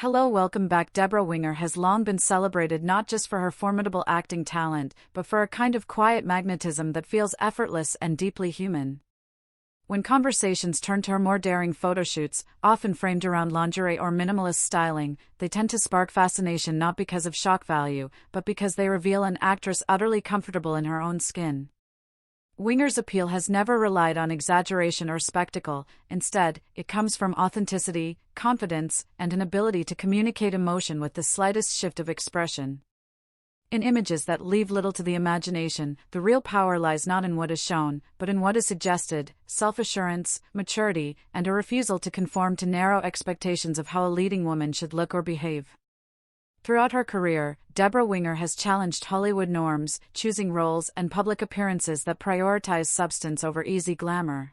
Hello, welcome back. Debra Winger has long been celebrated not just for her formidable acting talent, but for a kind of quiet magnetism that feels effortless and deeply human. When conversations turn to her more daring photoshoots, often framed around lingerie or minimalist styling, they tend to spark fascination not because of shock value, but because they reveal an actress utterly comfortable in her own skin. Winger's appeal has never relied on exaggeration or spectacle. Instead, it comes from authenticity, confidence, and an ability to communicate emotion with the slightest shift of expression. In images that leave little to the imagination, the real power lies not in what is shown, but in what is suggested: self-assurance, maturity, and a refusal to conform to narrow expectations of how a leading woman should look or behave. Throughout her career, Debra Winger has challenged Hollywood norms, choosing roles and public appearances that prioritize substance over easy glamour.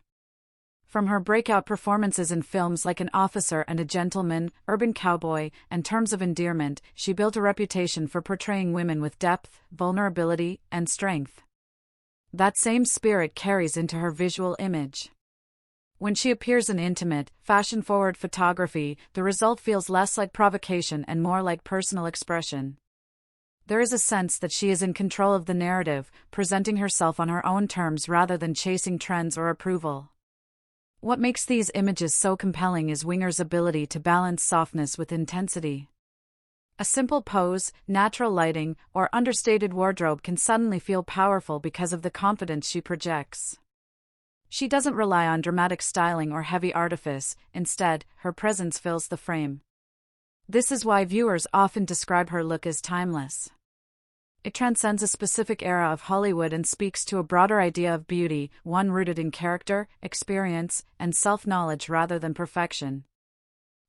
From her breakout performances in films like An Officer and a Gentleman, Urban Cowboy, and Terms of Endearment, she built a reputation for portraying women with depth, vulnerability, and strength. That same spirit carries into her visual image. When she appears in intimate, fashion-forward photography, the result feels less like provocation and more like personal expression. There is a sense that she is in control of the narrative, presenting herself on her own terms rather than chasing trends or approval. What makes these images so compelling is Winger's ability to balance softness with intensity. A simple pose, natural lighting, or understated wardrobe can suddenly feel powerful because of the confidence she projects. She doesn't rely on dramatic styling or heavy artifice. Instead, her presence fills the frame. This is why viewers often describe her look as timeless. It transcends a specific era of Hollywood and speaks to a broader idea of beauty, one rooted in character, experience, and self-knowledge rather than perfection.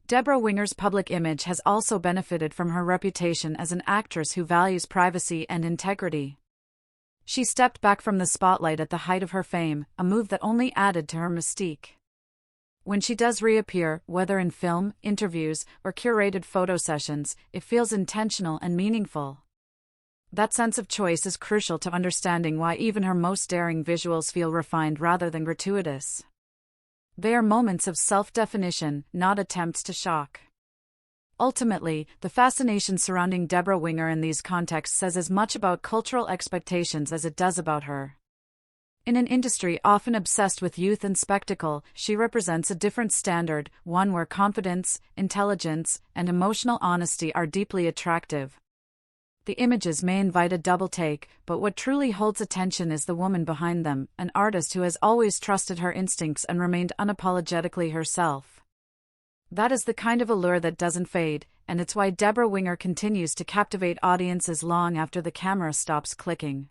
Debra Winger's public image has also benefited from her reputation as an actress who values privacy and integrity. She stepped back from the spotlight at the height of her fame, a move that only added to her mystique. When she does reappear, whether in film, interviews, or curated photo sessions, it feels intentional and meaningful. That sense of choice is crucial to understanding why even her most daring visuals feel refined rather than gratuitous. They are moments of self-definition, not attempts to shock. Ultimately, the fascination surrounding Debra Winger in these contexts says as much about cultural expectations as it does about her. In an industry often obsessed with youth and spectacle, she represents a different standard, one where confidence, intelligence, and emotional honesty are deeply attractive. The images may invite a double take, but what truly holds attention is the woman behind them, an artist who has always trusted her instincts and remained unapologetically herself. That is the kind of allure that doesn't fade, and it's why Debra Winger continues to captivate audiences long after the camera stops clicking.